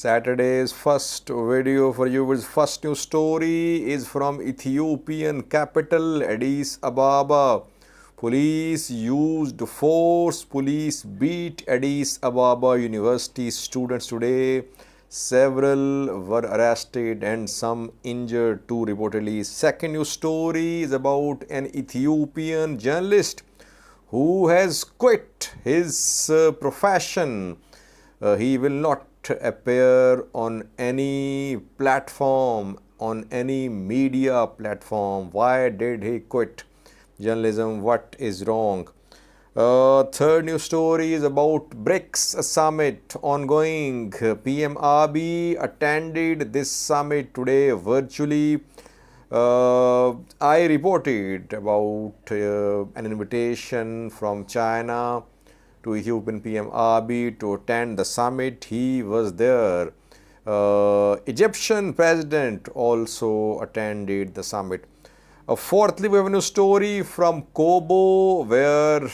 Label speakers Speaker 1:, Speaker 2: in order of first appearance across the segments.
Speaker 1: Saturday's first video for you is first news story is from Ethiopian capital Addis Ababa. Police used force. Police beat Addis Ababa University students today. Several were arrested and some injured too, reportedly. Second news story is about an Ethiopian journalist who has quit his profession. He will not appear on any platform, on any media platform. Why did he quit journalism? What is wrong? Third news story is about BRICS summit ongoing. PM Abiy attended this summit today virtually. I reported about an invitation from China to Ethiopian PM Abiy to attend the summit. He was there. Egyptian president also attended the summit. Fourthly, we have a new story from Kobo where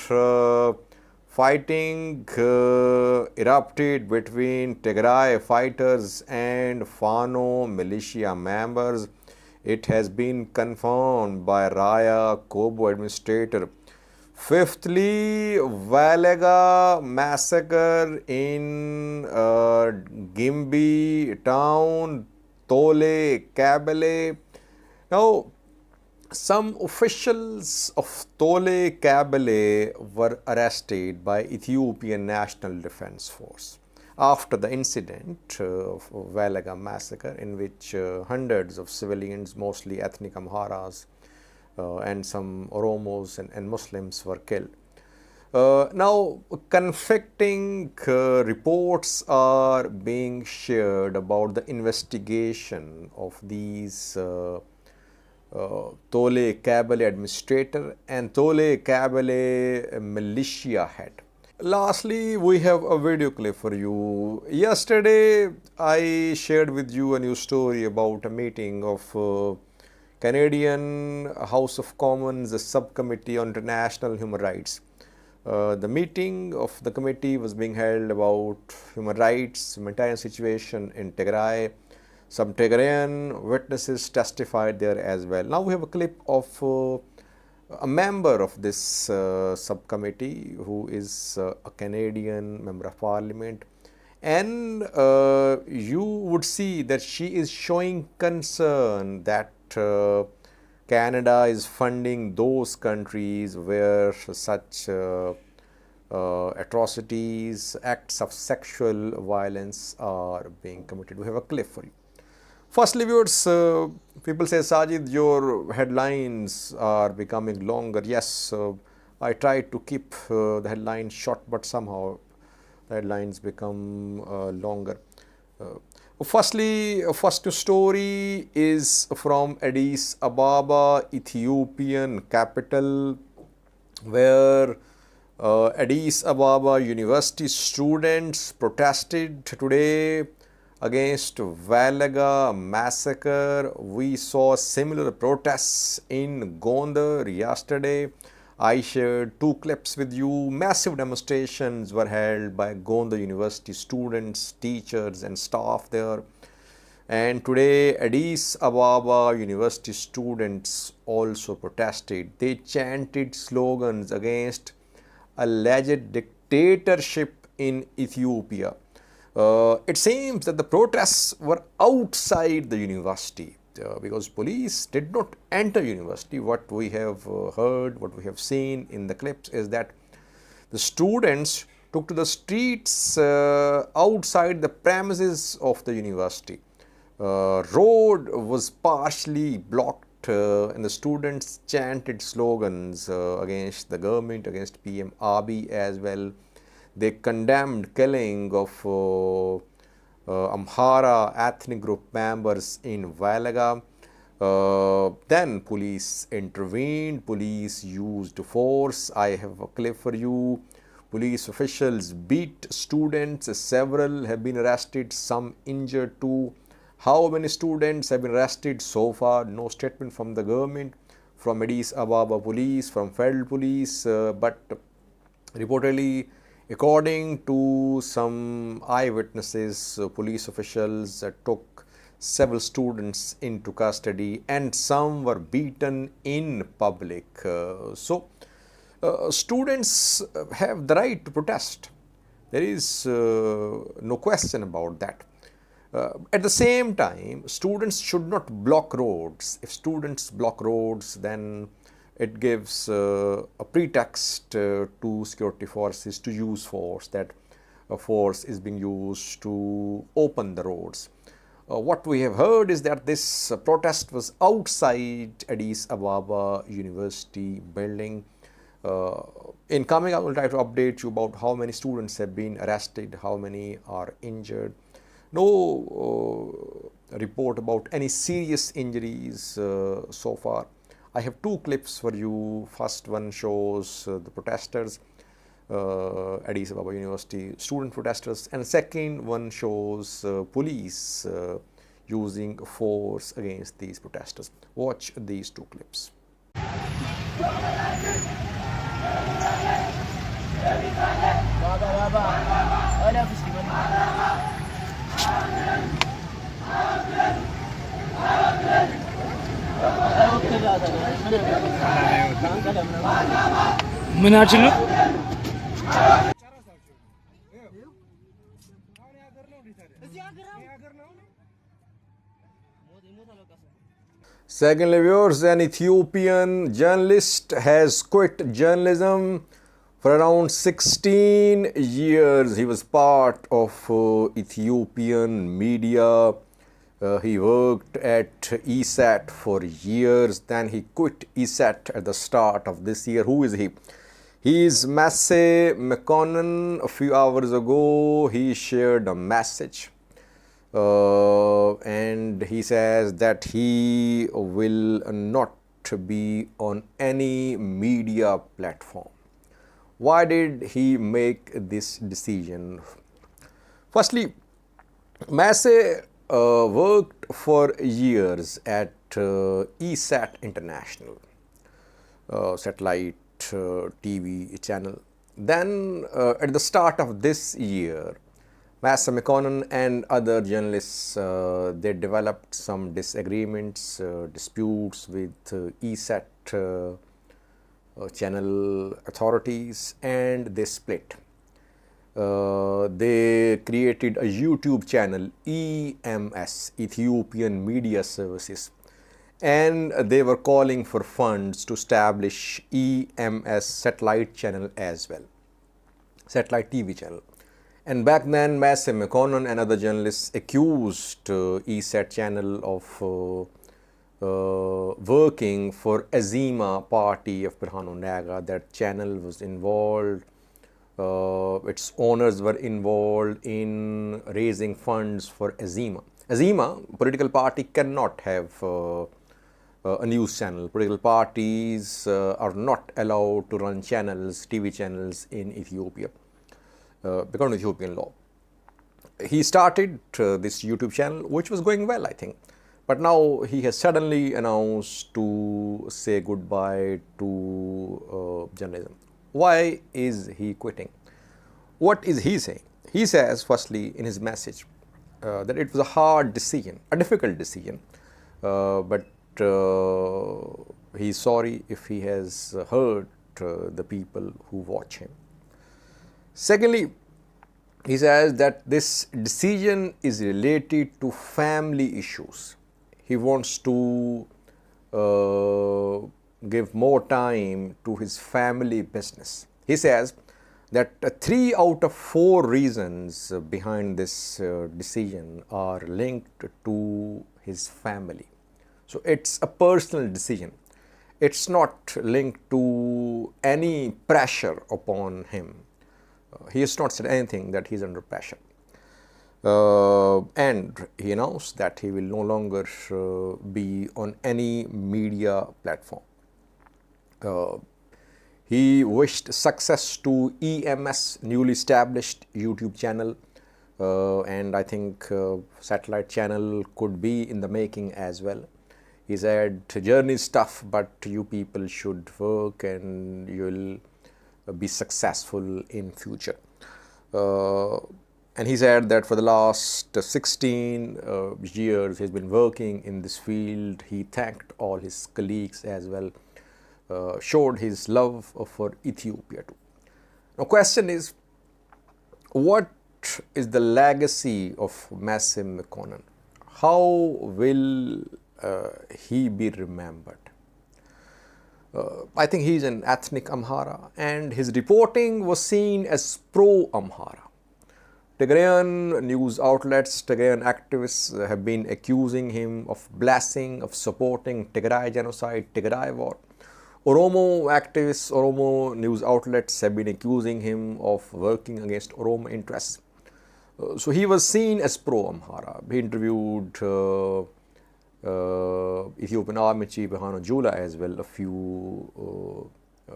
Speaker 1: fighting erupted between Tigray fighters and Fano militia members. It has been confirmed by Raya Kobo administrator. Fifthly, Wellega massacre in Gimbi town, Tole Kebele. Now, some officials of Tole Kebele were arrested by Ethiopian National Defense Force after the incident of Wellega massacre, in which hundreds of civilians, mostly ethnic Amharas and some Oromos and Muslims were killed. Now, conflicting reports are being shared about the investigation of these Tole Kebele administrator and Tole Kebele militia head. Lastly, we have a video clip for you. Yesterday, I shared with you a new story about a meeting of Canadian House of Commons subcommittee on international human rights. The meeting of the committee was being held about human rights, humanitarian situation in Tigray. Some Tigrayan witnesses testified there as well. Now we have a clip of a member of this subcommittee who is a Canadian member of parliament, and you would see that she is showing concern that Canada is funding those countries where such atrocities, acts of sexual violence are being committed. We have a clip for you. Firstly, viewers, people say, Sajid, your headlines are becoming longer. Yes, I tried to keep the headlines short, but somehow the headlines become longer. Firstly, first news story is from Addis Ababa, Ethiopian capital, where Addis Ababa University students protested today against Wellega massacre. We saw similar protests in Gondar yesterday. I shared two clips with you. Massive demonstrations were held by Gondar University students, teachers and staff there. And today, Addis Ababa University students also protested. They chanted slogans against alleged dictatorship in Ethiopia. It seems that the protests were outside the university because police did not enter university. What we have heard, what we have seen in the clips is that the students took to the streets outside the premises of the university. Road was partially blocked and the students chanted slogans against the government, against PM Abiy as well. They condemned killing of Amhara ethnic group members in Wellega. Then police intervened, police used force. I have a clip for you. Police officials beat students, several have been arrested, some injured too. How many students have been arrested so far? No statement from the government, from Addis Ababa police, from federal police, but reportedly According to some eyewitnesses, police officials took several students into custody and some were beaten in public. Students have the right to protest. There is no question about that. At the same time, students should not block roads. If students block roads, then it gives a pretext to security forces to use force, that force is being used to open the roads. What we have heard is that this protest was outside Addis Ababa University building. In coming, I will try to update you about how many students have been arrested, how many are injured. No report about any serious injuries so far. I have two clips for you. First one shows the protesters, Addis Ababa University student protesters, and second one shows police using force against these protesters. Watch these two clips. Secondly, viewers, an Ethiopian journalist has quit journalism for around 16 years. He was part of Ethiopian media. He worked at ESAT for years. Then he quit ESAT at the start of this year. Who is he? He is Mesay Mekonen. A few hours ago, he shared a message. And he says that he will not be on any media platform. Why did he make this decision? Firstly, Mesay worked for years at ESAT International, satellite TV channel. Then at the start of this year, Mesay Mekonnen and other journalists, they developed some disagreements, disputes with ESAT channel authorities, and they split. They created a YouTube channel, EMS, Ethiopian Media Services, and they were calling for funds to establish EMS satellite channel as well, satellite TV channel. And back then, Mesay Mekonnen and other journalists accused ESAT channel of working for Azima party of Birhanu Naga. That channel was involved, its owners were involved in raising funds for Azima. Azima, political party, cannot have a news channel. Political parties are not allowed to run channels, TV channels in Ethiopia, because of Ethiopian law. He started this YouTube channel, which was going well, I think. But now he has suddenly announced to say goodbye to journalism. Why is he quitting? What is he saying? He says, firstly, in his message, that it was a hard decision, a difficult decision, but he's sorry if he has hurt the people who watch him. Secondly, he says that this decision is related to family issues. He wants to give more time to his family business. He says that 3 out of 4 reasons behind this decision are linked to his family. So it's a personal decision. It's not linked to any pressure upon him. He has not said anything that he is under pressure. And he announced that he will no longer be on any media platform. He wished success to EMS, newly established YouTube channel, and I think satellite channel could be in the making as well. He said, journey is tough, but you people should work and you will be successful in future. Uh, and he said that for the last 16 years he has been working in this field. He thanked all his colleagues as well, showed his love for Ethiopia too. Now, question is, what is the legacy of Mesay Mekonnen? How will he be remembered? I think he is an ethnic Amhara, and his reporting was seen as pro-Amhara. Tigrayan news outlets, Tigrayan activists have been accusing him of blessing, of supporting Tigray genocide, Tigray war. Oromo activists, Oromo news outlets have been accusing him of working against Oromo interests. So he was seen as pro-Amhara. He interviewed Ethiopian Army Chief Jula as well a few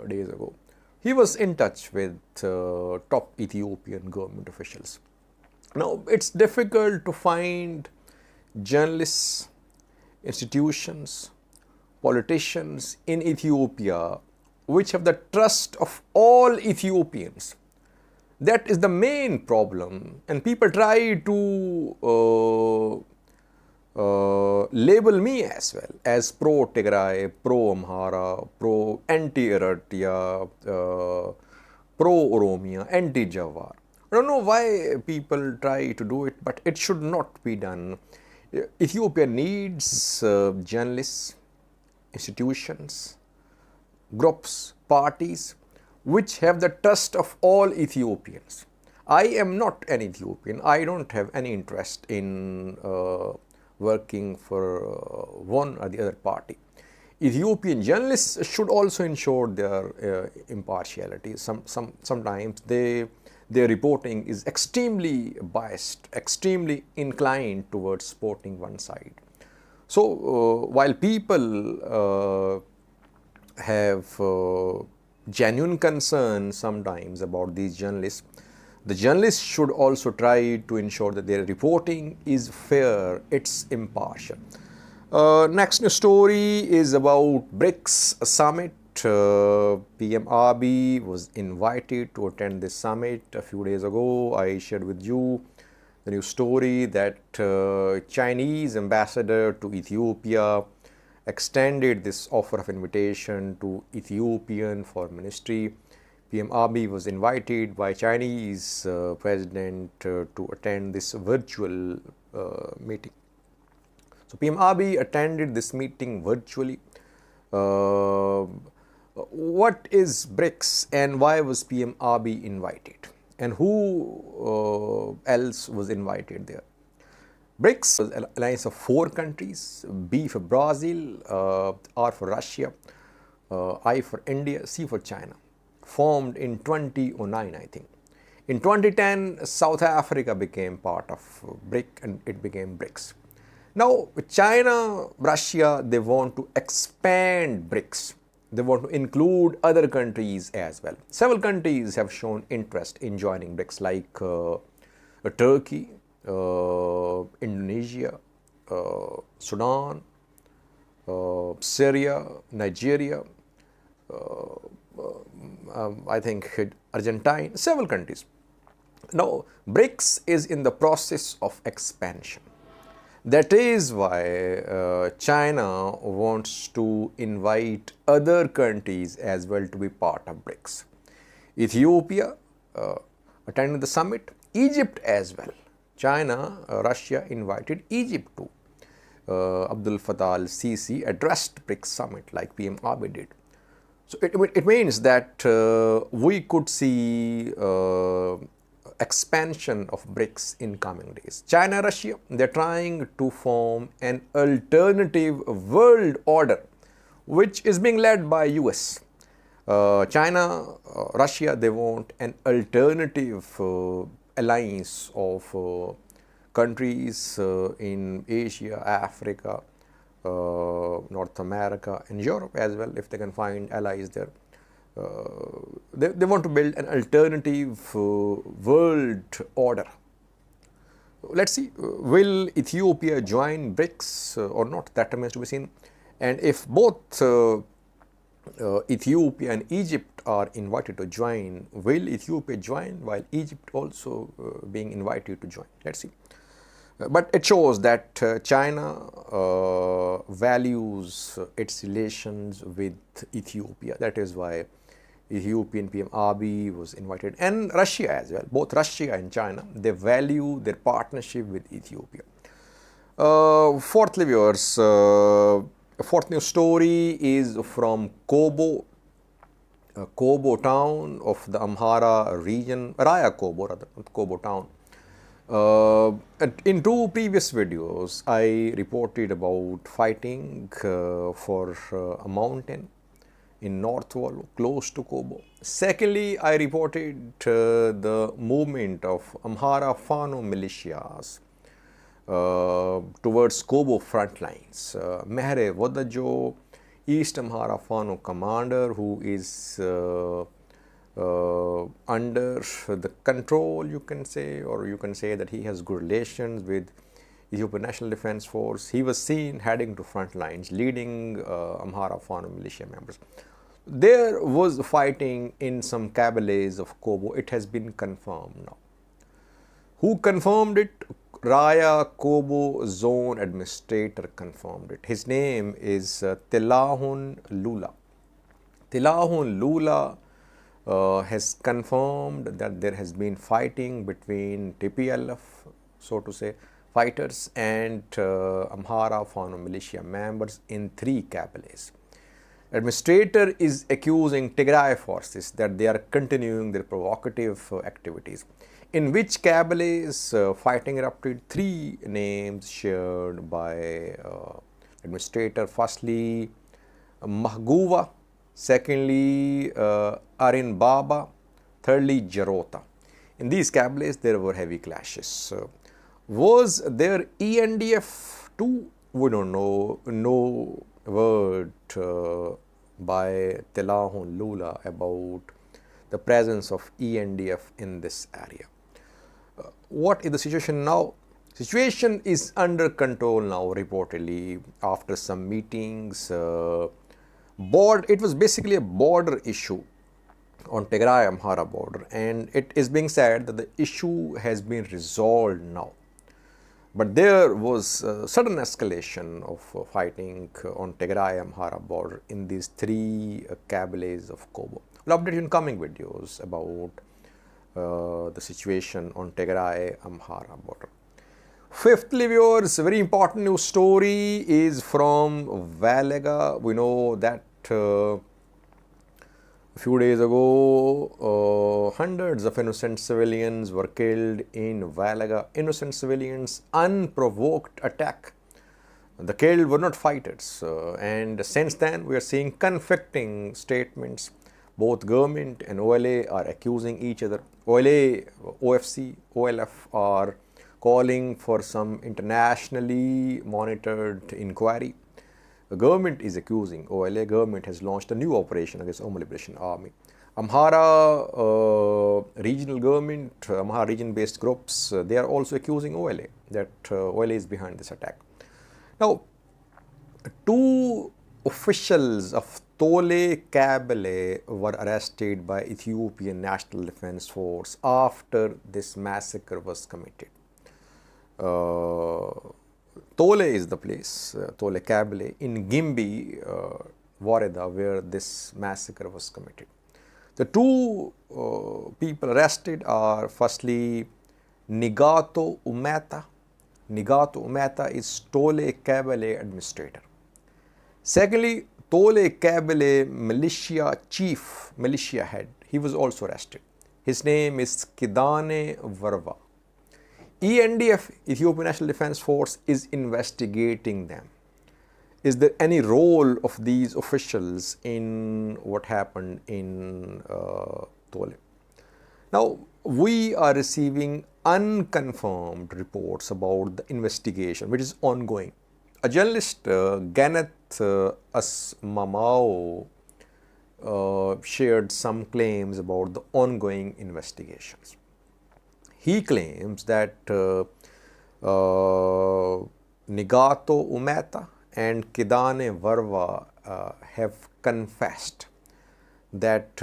Speaker 1: days ago. He was in touch with top Ethiopian government officials. Now, it's difficult to find journalists, institutions, politicians in Ethiopia which have the trust of all Ethiopians. That is the main problem, and people try to label me as well as pro-Tigray, pro-Amhara, pro-anti-Eritrea, pro-Oromia, anti-Jawar. I don't know why people try to do it, but it should not be done. Ethiopia needs journalists, institutions, groups, parties which have the trust of all Ethiopians. I am not an Ethiopian. I don't have any interest in working for one or the other party. Ethiopian journalists should also ensure their impartiality. Sometimes their reporting is extremely biased, extremely inclined towards supporting one side. So while people have genuine concern sometimes about these journalists, the journalists should also try to ensure that their reporting is fair, it's impartial. Next news story is about BRICS summit. PM Abiy was invited to attend this summit a few days ago. I shared with you the news story that Chinese ambassador to Ethiopia extended this offer of invitation to Ethiopian Foreign Ministry. PM Abiy was invited by Chinese president to attend this virtual meeting. So PM Abiy attended this meeting virtually. What is BRICS and why was PM Abiy invited? And who else was invited there? BRICS was an alliance of 4 countries, B for Brazil, R for Russia, I for India, C for China, formed in 2009, I think. In 2010, South Africa became part of BRIC and it became BRICS. Now, China, Russia, they want to expand BRICS. They want to include other countries as well. Several countries have shown interest in joining BRICS like Turkey, Indonesia, Sudan, Syria, Nigeria, I think Argentina, several countries. Now, BRICS is in the process of expansion. That is why China wants to invite other countries as well to be part of BRICS. Ethiopia attended the summit, Egypt as well. China, Russia invited Egypt too. Abdul Fattah al-Sisi addressed BRICS summit like PM Abiy did. So it means that we could see expansion of BRICS in coming days. China, Russia, they're trying to form an alternative world order which is being led by US. China, Russia, they want an alternative alliance of countries in Asia, Africa, North America and Europe as well, if they can find allies there. They want to build an alternative world order. Let's see, will Ethiopia join BRICS or not? That remains to be seen. And if both Ethiopia and Egypt are invited to join, will Ethiopia join while Egypt also being invited to join? Let's see. But it shows that China values its relations with Ethiopia. That is why Ethiopian PM Abiy was invited, and Russia as well. Both Russia and China, they value their partnership with Ethiopia. Fourthly, viewers, fourth news story is from Kobo, Kobo town of the Amhara region, Raya Kobo rather, not Kobo town. In two previous videos, I reported about fighting for a mountain in North Vollo, close to Kobo. Secondly, I reported the movement of Amhara Fano militias towards Kobo front lines. Mehre Wadajo, East Amhara Fano commander, who is under the control, you can say, or you can say that he has good relations with Ethiopian National Defense Force. He was seen heading to front lines, leading Amhara Fano militia members. There was fighting in some Kebeles of Kobo. It has been confirmed now. Who confirmed it? Raya Kobo zone administrator confirmed it. His name is Tilahun Lula. Tilahun Lula has confirmed that there has been fighting between TPLF, so to say, fighters and Amhara Fano militia members in 3 Kebeles. Administrator is accusing Tigray forces that they are continuing their provocative activities. In which Kebeles fighting erupted? 3 names shared by administrator. Firstly, Mahguva. Secondly, Arin Baba. Thirdly, Jarota. In these Kebeles, there were heavy clashes. Was there ENDF too? We don't know. No word by Tilahun Lula about the presence of ENDF in this area. What is the situation now? Situation is under control now, reportedly, after some meetings. It was basically a border issue on Tigray Amhara border, and it is being said that the issue has been resolved now. But there was sudden escalation of fighting on Tigray Amhara border in these 3 Kebeles of Kobo. We'll update you in coming videos about the situation on Tigray Amhara border. Fifthly, viewers, very important news story is from Wellega. We know that a few days ago, hundreds of innocent civilians were killed in Wellega. Innocent civilians, unprovoked attack. The killed were not fighters. And since then, we are seeing conflicting statements. Both government and OLA are accusing each other. OLA, OFC, OLF are calling for some internationally monitored inquiry. The government is accusing OLA. Government has launched a new operation against Omo Liberation Army. Amhara regional government, Amhara region-based groups, they are also accusing OLA that OLA is behind this attack. Now, 2 officials of Tole Kebele were arrested by Ethiopian National Defense Force after this massacre was committed. Tole is the place, Tole Kebele, in Gimbi, Wareda, where this massacre was committed. The 2 people arrested are firstly Nigato Umeta. Nigato Umeta is Tole Kebele administrator. Secondly, Tole Kebele militia chief, militia head, he was also arrested. His name is Kidane Varva. ENDF, Ethiopian National Defense Force, is investigating them. Is there any role of these officials in what happened in Tole? Now, we are receiving unconfirmed reports about the investigation, which is ongoing. A journalist, Ganeth Asmamao, shared some claims about the ongoing investigations. He claims that Nigato Umeta and Kidane Varva have confessed that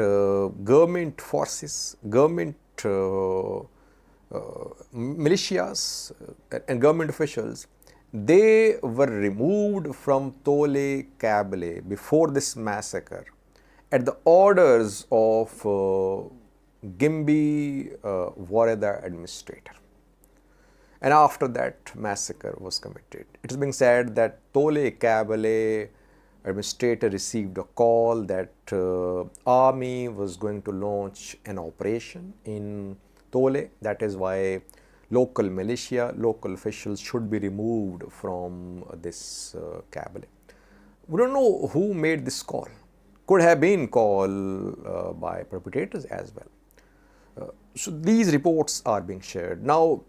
Speaker 1: government forces, government militias and government officials, they were removed from Tole Kebele before this massacre at the orders of Gimbi Wareda administrator. And after that massacre was committed, it is being said that Tole Kebele administrator received a call that army was going to launch an operation in Tole. That is why local militia, local officials should be removed from this Kebele. We don't know who made this call. Could have been called by perpetrators as well. So these reports are being shared. Now,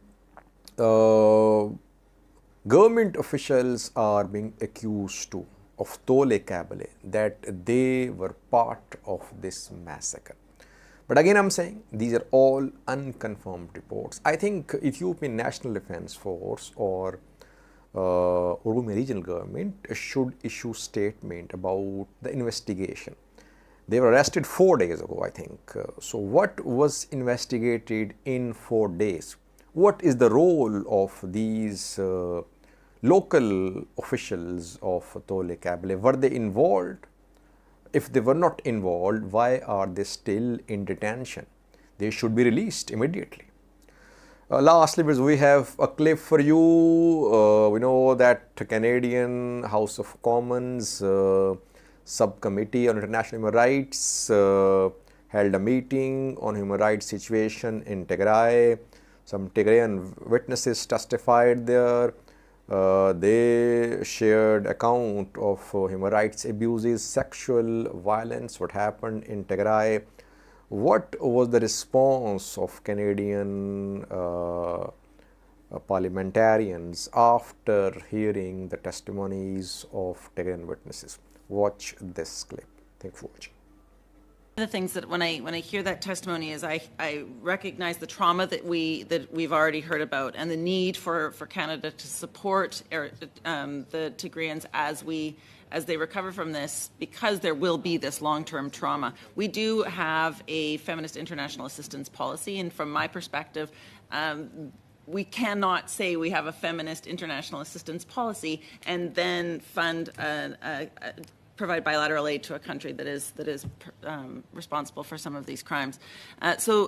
Speaker 1: government officials are being accused too of Tole Kebele that they were part of this massacre. But again, I'm saying these are all unconfirmed reports. I think Ethiopian National Defense Force or Oromia regional government should issue statement about the investigation. They were arrested 4 days ago, I think. So what was investigated in 4 days? What is the role of these local officials of Tole Kebele? Were they involved? If they were not involved, why are they still in detention? They should be released immediately. Lastly, we have a clip for you. We know that Canadian House of Commons Subcommittee on International Human Rights held a meeting on human rights situation in Tigray. Some Tigrayan witnesses testified there. They shared account of human rights abuses, sexual violence, what happened in Tigray. What was the response of Canadian parliamentarians after hearing the testimonies of Tigrayan witnesses? Watch this clip. Thanks for watching.
Speaker 2: One of the things that when I hear that testimony is I recognize the trauma that we've already heard about and the need for Canada to support the Tigrayans as they recover from this, because there will be this long-term trauma. We do have a feminist international assistance policy, and from my perspective, we cannot say we have a feminist international assistance policy and then fund provide bilateral aid to a country that is responsible for some of these crimes. So